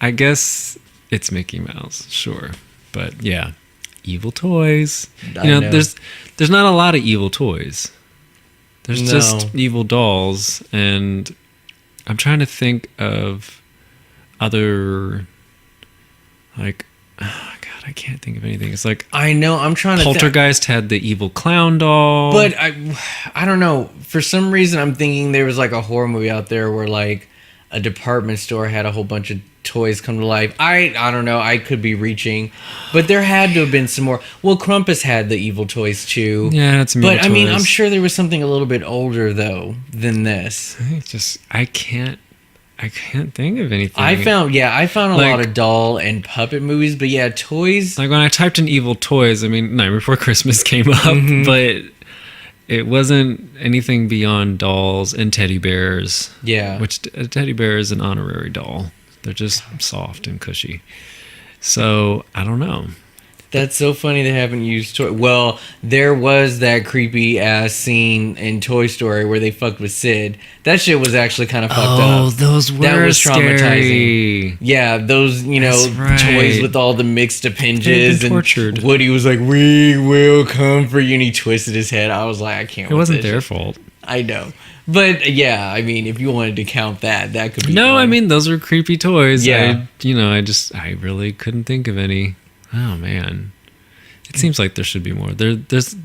I guess it's Mickey Mouse, sure. But yeah, evil toys. I know. There's not a lot of evil toys. There's just evil dolls, and I'm trying to think of other, like, oh God, I can't think of anything. It's like, I know, I'm trying to Poltergeist had the evil clown doll. But I don't know. For some reason, I'm thinking there was like a horror movie out there where like a department store had a whole bunch of toys come to life. I don't know. I could be reaching, but there had to have been some more. Well, Krampus had the evil toys too. Yeah, it's but toys. I mean, I'm sure there was something a little bit older though than this. I can't think of anything. I found a lot of doll and puppet movies, but yeah, toys. Like when I typed in evil toys, I mean, Night Before Christmas came up, but it wasn't anything beyond dolls and teddy bears. Yeah. Which a teddy bear is an honorary doll. They're just soft and cushy. So, I don't know. That's so funny they haven't used toy. Well, there was that creepy ass scene in Toy Story where they fucked with Sid. That shit was actually kind of fucked up. Oh, those were that was scary. traumatizing. Yeah, those toys with all the mixed appendages and tortured. Woody was like, "We will come for you," and he twisted his head. I was like, I can't. It wasn't their fault. I know. But yeah, I mean, if you wanted to count that could be. No, fun. I mean those are creepy toys. Yeah, I really couldn't think of any. Oh man, it seems like there should be more. There's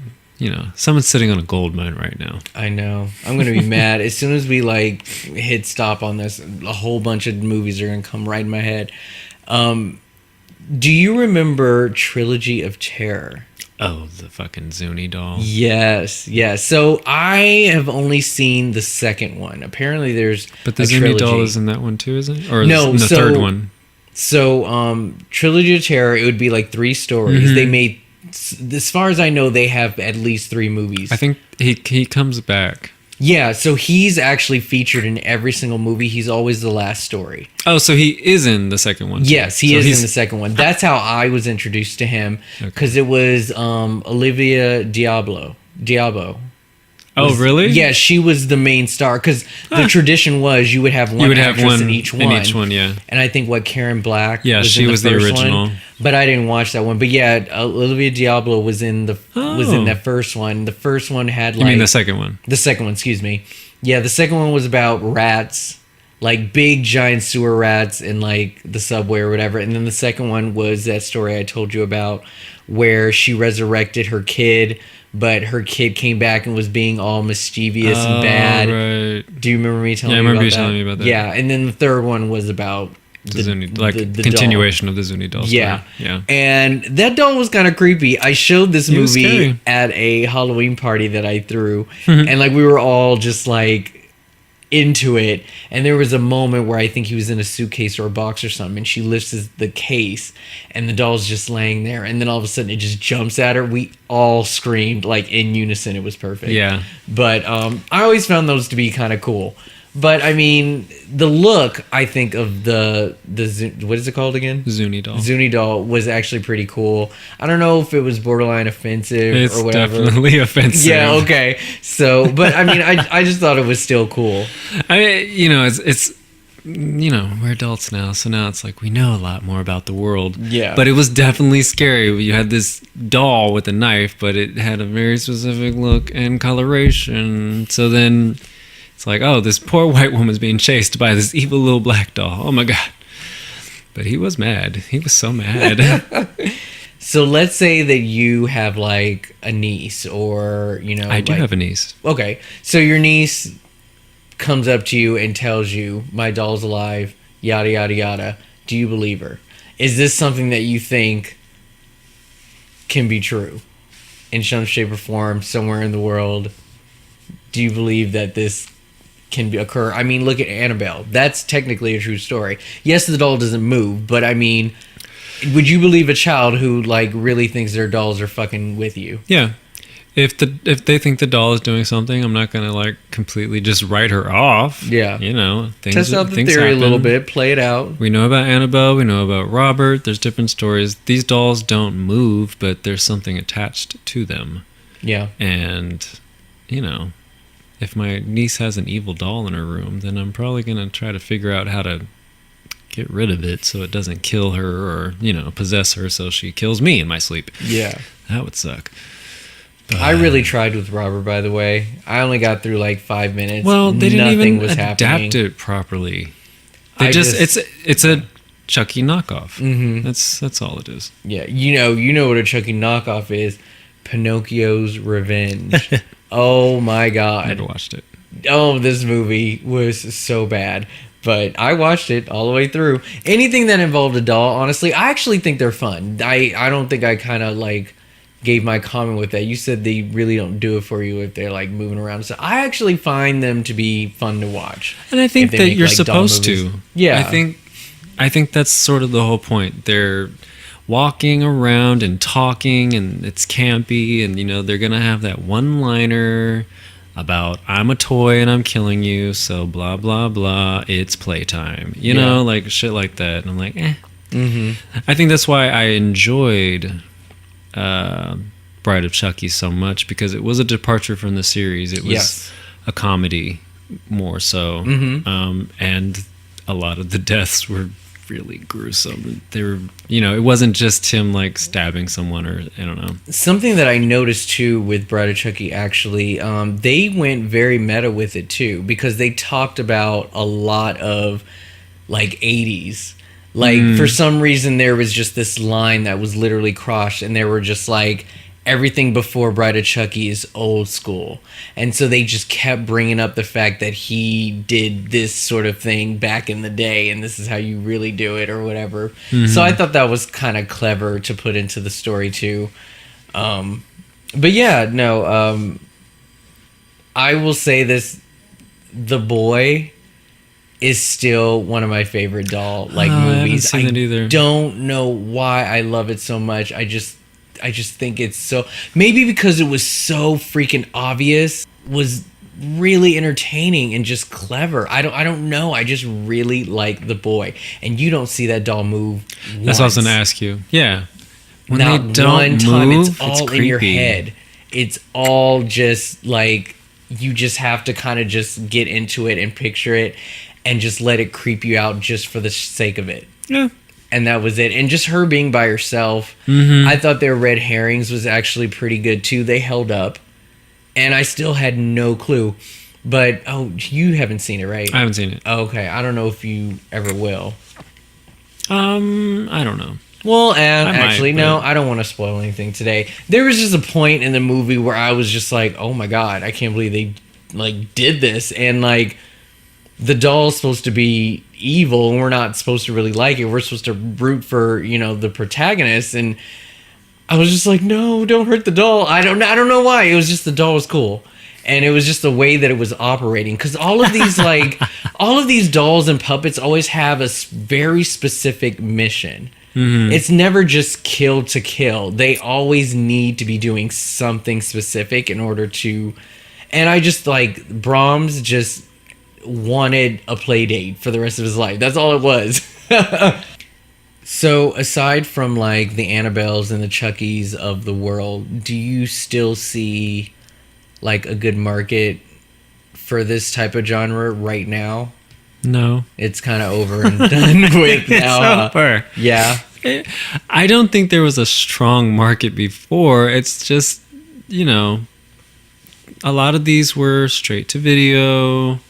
someone's sitting on a gold mine right now. I know. I'm gonna be mad as soon as we like hit stop on this. A whole bunch of movies are gonna come right in my head. Do you remember Trilogy of Terror? Oh, the fucking Zuni doll. Yes. So I have only seen the second one. Apparently, there's but the Zuni doll is in that one too, isn't it? Or no, the third one. So, Trilogy of Terror, it would be like 3 stories. Mm-hmm. They made, as far as I know, they have at least 3 movies. I think he comes back. Yeah, so he's actually featured in every single movie. He's always the last story. Oh, so he is in the second one too. Yes, he is in the second one. That's how I was introduced to him, because it was Olivia Diabo. Oh, really? Yeah, she was the main star, because the tradition was you would have one actress in each one. In each one, yeah. And I think Karen Black. Yeah, she was the original one, but I didn't watch that one. But yeah, Olivia Diabo was in that first one. The first one had You mean the second one? The second one, excuse me. Yeah, the second one was about rats, like big giant sewer rats in like the subway or whatever. And then the second one was that story I told you about where she resurrected her kid, but her kid came back and was being all mischievous and bad. Right. Do you remember me telling me about that? Yeah, I remember you telling me about that. Yeah, and then the third one was about the Zuni, continuation doll. Of the Zuni doll story. Yeah. And that doll was kind of creepy. I showed this movie scary. at a Halloween party that I threw, and like we were all just like into it, and there was a moment where I think he was in a suitcase or a box or something, and she lifts the case and the doll's just laying there, and then all of a sudden it just jumps at her. We all screamed like in unison. It was perfect. Yeah. But I always found those to be kind of cool. But I mean, the look, I think, of the what is it called again? Zuni doll. Zuni doll was actually pretty cool. I don't know if it was borderline offensive or whatever. It's definitely offensive. Yeah, okay. So, but I mean, I just thought it was still cool. It's you know, we're adults now, so now it's like we know a lot more about the world. Yeah. But it was definitely scary. You had this doll with a knife, but it had a very specific look and coloration. So then it's like, oh, this poor white woman's being chased by this evil little black doll. Oh my God. But he was mad. He was so mad. So let's say that you have like a niece, or I do like, have a niece. okay, so your niece comes up to you and tells you my doll's alive, yada yada yada. Do you believe her? Is this something that you think can be true in some shape or form somewhere in the world? Do you believe that this can occur? I mean, look at Annabelle. That's technically a true story. Yes, the doll doesn't move, but I mean, would you believe a child who like really thinks their dolls are fucking with you? Yeah. If they think the doll is doing something, I'm not gonna like completely just write her off. Yeah. You know, Test out the things theory happen. a little bit, play it out. We know about Annabelle, we know about Robert, there's different stories. These dolls don't move, but there's something attached to them. Yeah. And, you know, if my niece has an evil doll in her room, then I'm probably going to try to figure out how to get rid of it so it doesn't kill her or, you know, possess her so she kills me in my sleep. Yeah. That would suck. But, I really tried with Robert, by the way. I only got through like 5 minutes. well, they didn't Nothing even was adapt happening. it properly. It's a Chucky knockoff. Mhm. That's all it is. Yeah, you know what a Chucky knockoff is. Pinocchio's Revenge. Oh my I god. never watched it. Oh, this movie was so bad. But I watched it all the way through. Anything that involved a doll, honestly, I actually think they're fun. I don't think I kind of like gave my comment with that. You said they really don't do it for you if they're like moving around. So I actually find them to be fun to watch. And I think If they that make, you're like, doll supposed movies. to. Yeah. I think that's sort of the whole point. They're walking around and talking, and it's campy, and you know they're gonna have that one-liner about I'm a toy and I'm killing you, so blah blah blah. It's playtime. You know, like shit like that. And I'm like, eh. Mm-hmm. I think that's why I enjoyed Bride of Chucky so much, because it was a departure from the series. It was Yes. a comedy more so, and a lot of the deaths were really gruesome. They were, you know, it wasn't just him like stabbing someone or I don't know. Something that I noticed too with Bride of Chucky, actually, they went very meta with it too, because they talked about a lot of like 80s. Like for some reason there was just this line that was literally crossed, and they were just like, everything before Bride of Chucky is old school. And so they just kept bringing up the fact that he did this sort of thing back in the day, and this is how you really do it or whatever. So I thought that was kind of clever to put into the story too. But yeah, no, I will say this, The Boy is still one of my favorite doll like I haven't movies. seen it either. Don't know why I love it so much. I just think it's so, maybe because it was so freaking obvious, was really entertaining and just clever. I don't know. I just really like The Boy, and you don't see that doll move once. That's what I was gonna ask you. Yeah, when Not they don't one time. move, It's all in your creepy. head. It's all just like, you just have to kind of just get into it and picture it and just let it creep you out just for the sake of it. Yeah. And that was it. And just her being by herself, I thought their red herrings was actually pretty good too. They held up, and I still had no clue. But you haven't seen it, right? I haven't seen it. Okay, I don't know if you ever will. I don't know. Well, and I might, actually, no, but- I don't want to spoil anything today. There was just a point in the movie where I was just like, "Oh my god, I can't believe they like did this!" And like, the doll's supposed to be evil, and we're not supposed to really like it. We're supposed to root for, the protagonist, and I was just like, no, don't hurt the doll. I don't know why. It was just the doll was cool, and it was just the way that it was operating. Because all of these all of these dolls and puppets always have a very specific mission. It's never just kill to kill. They always need to be doing something specific in order to. And I just like Brahms just wanted a play date for the rest of his life. That's all it was. So aside from like the Annabelles and the Chuckies of the world, do you still see like a good market for this type of genre right now? No. It's kind of over and done with now. It's over. Yeah. I don't think there was a strong market before. It's just, you know, a lot of these were straight to video,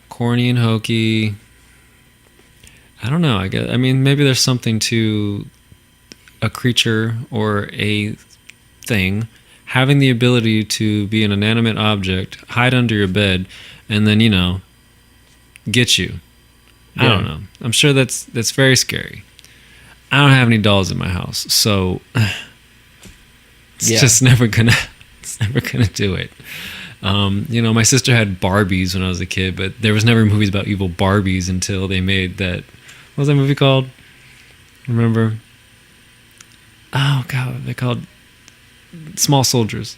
corny and hokey. I don't know. I mean, maybe there's something to a creature or a thing having the ability to be an inanimate object, hide under your bed, and then, you know, get you. I don't know. I'm sure that's very scary. I don't have any dolls in my house, so it's just never gonna do it. You know, my sister had Barbies when I was a kid, but there was never movies about evil Barbies until they made that. What was that movie called? Remember? Oh God, they called Small Soldiers.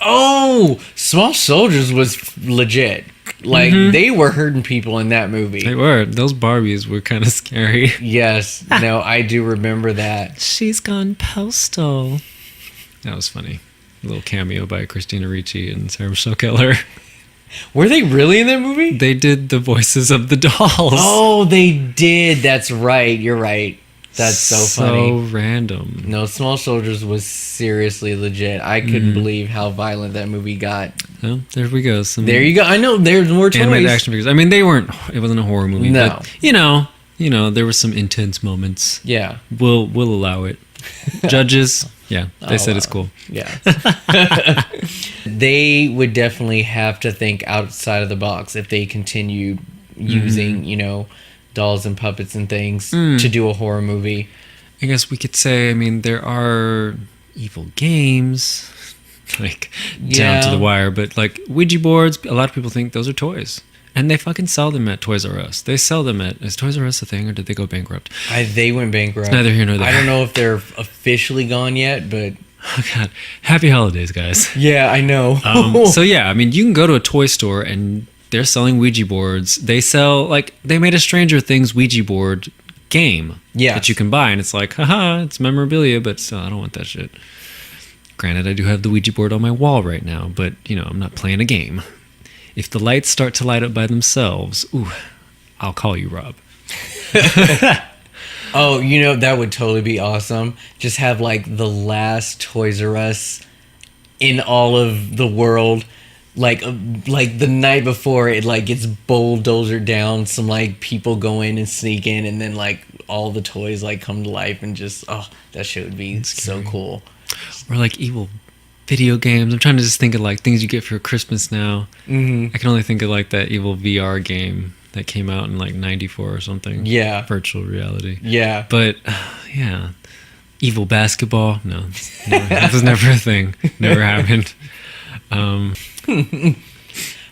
Oh, Small Soldiers was legit. Like, they were hurting people in that movie. They were. Those Barbies were kind of scary. Yes. No, I do remember that. She's gone postal. That was funny. A little cameo by Christina Ricci and Sarah Michelle Gellar. Were they really in that movie? They did the voices of the dolls. Oh, they did. That's right. You're right. That's so funny. So random. No, Small Soldiers was seriously legit. I couldn't believe how violent that movie got. Well, there we go. There you go. I know there's more toys. Animated action figures. I mean, they weren't. It wasn't a horror movie. No. But, you know, there were some intense moments. Yeah. We'll allow it. Judges, yeah, they said it's cool. Yeah. They would definitely have to think outside of the box if they continued using, you know, dolls and puppets and things to do a horror movie. I guess we could say, I mean, there are evil games, like down to the wire, but like Ouija boards, a lot of people think those are toys. And they fucking sell them at Toys R Us. They sell them at... Is Toys R Us a thing, or did they go bankrupt? They went bankrupt. It's neither here nor there. I don't know if they're officially gone yet, but... Oh, God. Happy holidays, guys. Yeah, I know. So, yeah, I mean, you can go to a toy store, and they're selling Ouija boards. They sell... Like, they made a Stranger Things Ouija board game that you can buy, and it's like, haha, it's memorabilia, but still, I don't want that shit. Granted, I do have the Ouija board on my wall right now, but, you know, I'm not playing a game. If the lights start to light up by themselves, I'll call you, Rob. Oh, you know, that would totally be awesome. Just have, like, the last Toys R Us in all of the world. Like the night before it, like, gets bulldozered down. Some, like, people go in and sneak in. And then, like, all the toys, like, come to life. And just, that shit would be so cool. Or, like, evil video games. I'm trying to just think of like things you get for Christmas now. I can only think of like that evil VR game that came out in like 94 or something. Yeah. Virtual reality. Yeah. But yeah. Evil basketball. No. That was never a thing. Never happened.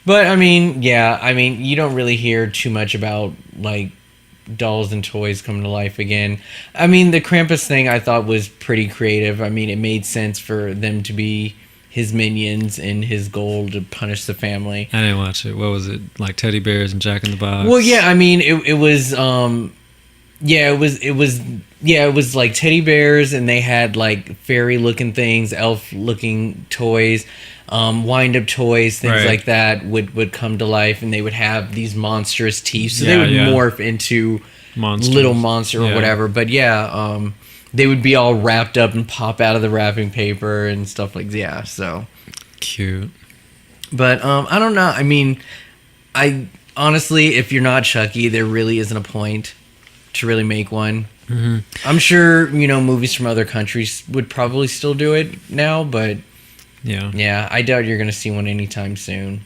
But I mean, you don't really hear too much about like dolls and toys coming to life again. I mean, the Krampus thing I thought was pretty creative. I mean, it made sense for them to be his minions and his goal to punish the family. I didn't watch it. What was it? Like teddy bears and Jack in the Box? Well, yeah, I mean, it was like teddy bears, and they had like fairy looking things, elf looking toys, wind up toys, things like that would come to life, and they would have these monstrous teeth, so they would morph into little monster or whatever. But they would be all wrapped up and pop out of the wrapping paper and stuff like that. So cute. But I don't know. I mean, I honestly, if you're not Chucky, there really isn't a point to really make one. I'm sure, movies from other countries would probably still do it now, but yeah, I doubt you're going to see one anytime soon.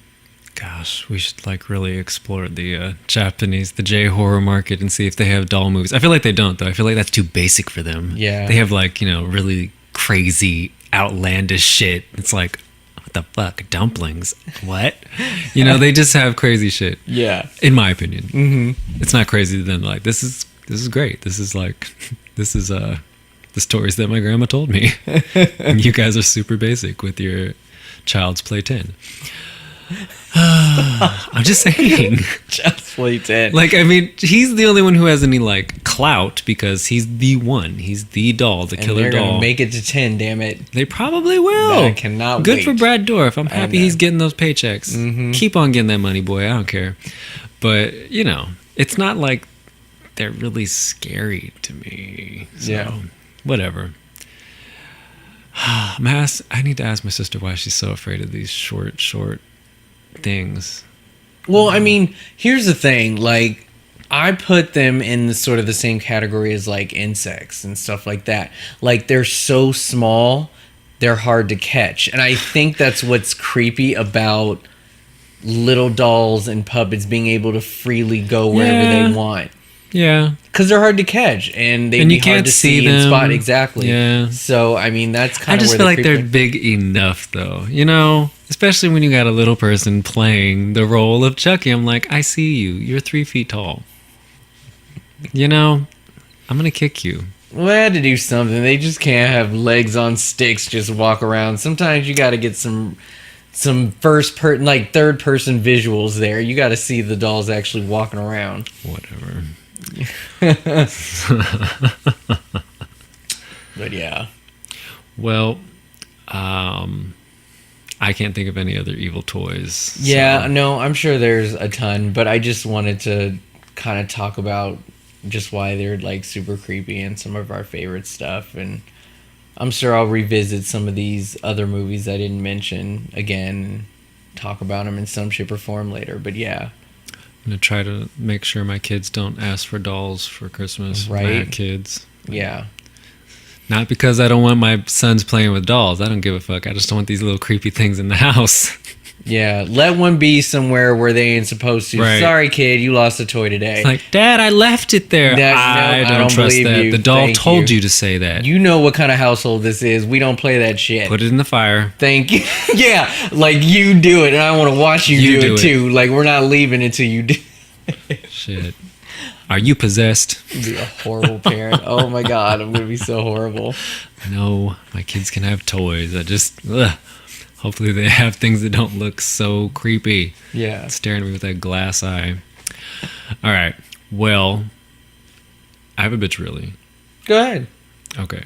Gosh, we should like really explore the Japanese, the J-horror market and see if they have doll movies. I feel like they don't, though. I feel like that's too basic for them. Yeah. They have like, really crazy, outlandish shit. It's like, what the fuck? Dumplings? What? They just have crazy shit. Yeah. In my opinion. Mm-hmm. It's not crazy then like, this is great. This is the stories that my grandma told me. And you guys are super basic with your Child's Play 10. I'm just saying. Just play 10. Like, I mean, he's the only one who has any, like, clout because he's the one. He's the doll, the and killer they're doll. gonna make it to 10, damn it. They probably will. I cannot Good wait. for Brad Dourif. I'm happy know. he's getting those paychecks. Mm-hmm. Keep on getting that money, boy. I don't care. But, you know, it's not like they're really scary to me. So, Yeah. whatever. I need to ask my sister why she's so afraid of these short things. Well, I mean, here's the thing. Like, I put them in the sort of the same category as like insects and stuff like that. Like, they're so small, they're hard to catch. And I think that's what's creepy about little dolls and puppets being able to freely go wherever Yeah. they want. Yeah. Because they're hard to catch and they'd And be you hard can't to see see and them. spot. Exactly. Yeah. So, I mean, that's I kind of just where feel the like they're creepy- big enough, though. You know, especially when you got a little person playing the role of Chucky. I'm like, I see you. You're 3 feet tall. You know, I'm gonna kick you. Well, they had to do something. They just can't have legs on sticks just walk around. Sometimes you got to get some third person visuals there. You got to see the dolls actually walking around. Whatever. But yeah. Well, I can't think of any other evil toys. Yeah, so- no, I'm sure there's a ton, but I just wanted to kind of talk about just why they're like super creepy and some of our favorite stuff. And I'm sure I'll revisit some of these other movies I didn't mention again and talk about them in some shape or form later. But yeah. I'm gonna try to make sure my kids don't ask for dolls for Christmas. Right. My kids. Yeah. Not because I don't want my sons playing with dolls. I don't give a fuck. I just don't want these little creepy things in the house. Yeah. Let one be somewhere where they ain't supposed to. Right. Sorry, kid, you lost a toy today. It's like, Dad, I left it there. No, I I don't don't trust believe that. you. The doll Thank told you. you to say that. You know what kind of household this is. We don't play that shit. Put it in the fire. Thank you. Yeah, like you do it, and I want to watch you do it too. Like we're not leaving until you do. Shit. Are you possessed? Be a horrible parent. Oh my god, I'm gonna be so horrible. No, my kids can have toys. Hopefully they have things that don't look so creepy. Yeah. Staring at me with that glass eye. All right. Well, I have a bitch really. Go ahead. Okay.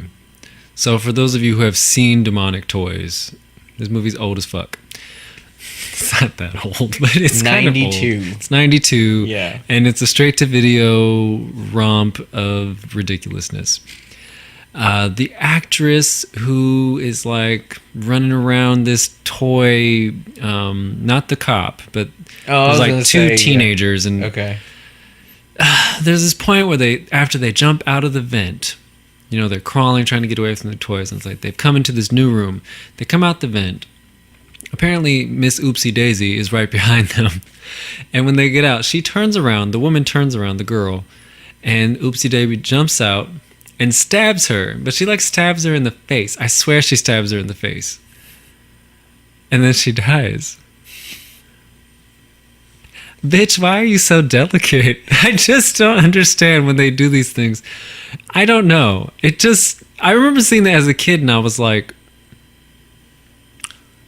So for those of you who have seen Demonic Toys, this movie's old as fuck. It's not that old, but it's kind of 92. old. It's 92. Yeah. And it's a straight-to-video romp of ridiculousness. The actress who is like running around this toy, not the cop, but Oh, I there's was like gonna two say, teenagers, and Okay. there's this point where after they jump out of the vent, you know, they're crawling, trying to get away from the toys, and it's like they've come into this new room. They come out the vent. Apparently, Miss Oopsie Daisy is right behind them. And when they get out, she turns around, the woman turns around, the girl, and Oopsie Daisy jumps out and stabs her. But she like stabs her in the face. I swear she stabs her in the face. And then she dies. Bitch, why are you so delicate? I just don't understand when they do these things. I don't know. I remember seeing that as a kid and I was like,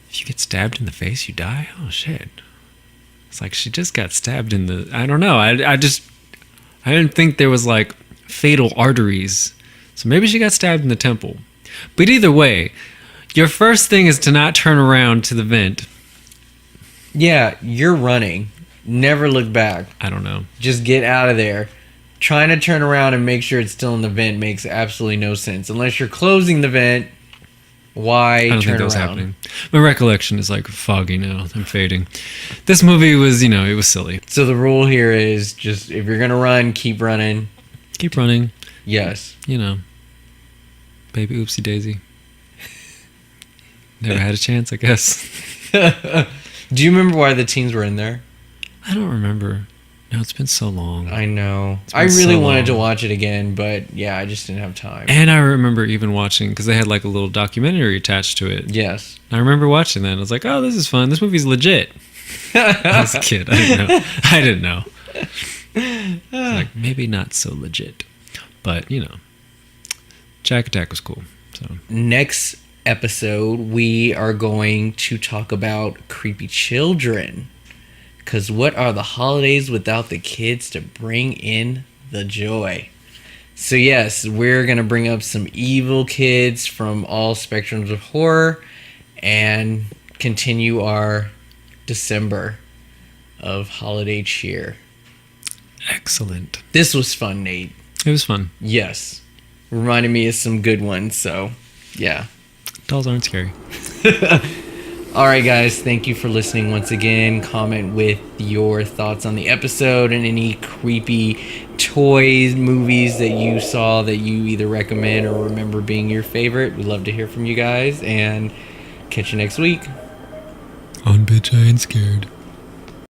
if you get stabbed in the face, you die? Oh, shit. It's like she just got stabbed in the... I don't know. I didn't think there was like fatal arteries. So maybe she got stabbed in the temple. But either way, your first thing is to not turn around to the vent. Yeah, you're running. Never look back. I don't know. Just get out of there. Trying to turn around and make sure it's still in the vent makes absolutely no sense. Unless you're closing the vent, why I don't turn think that was around? happening. My recollection is like foggy now. I'm fading. This movie was, it was silly. So the rule here is just if you're gonna run, keep running. Keep running. Yes. Baby oopsie daisy. Never had a chance, I guess. Do you remember why the teens were in there? I don't remember. No, it's been so long. I know. been I really so wanted to long. watch it again, but yeah, I just didn't have time. And I remember even watching, because they had like a little documentary attached to it. Yes. I remember watching that. And I was like, oh, this is fun. This movie's legit. I was a kid. I didn't know. It's like, maybe not so legit. But, Jack Attack was cool. So Next episode, we are going to talk about creepy children. Because what are the holidays without the kids to bring in the joy? So, yes, we're going to bring up some evil kids from all spectrums of horror and continue our December of holiday cheer. Excellent. This was fun, Nate. It was fun. Yes. Reminded me of some good ones, so yeah. Dolls aren't scary. All right, guys, thank you for listening once again. Comment with your thoughts on the episode and any creepy toys, movies that you saw that you either recommend or remember being your favorite. We'd love to hear from you guys, and catch you next week. On Bitch, I Ain't Scared.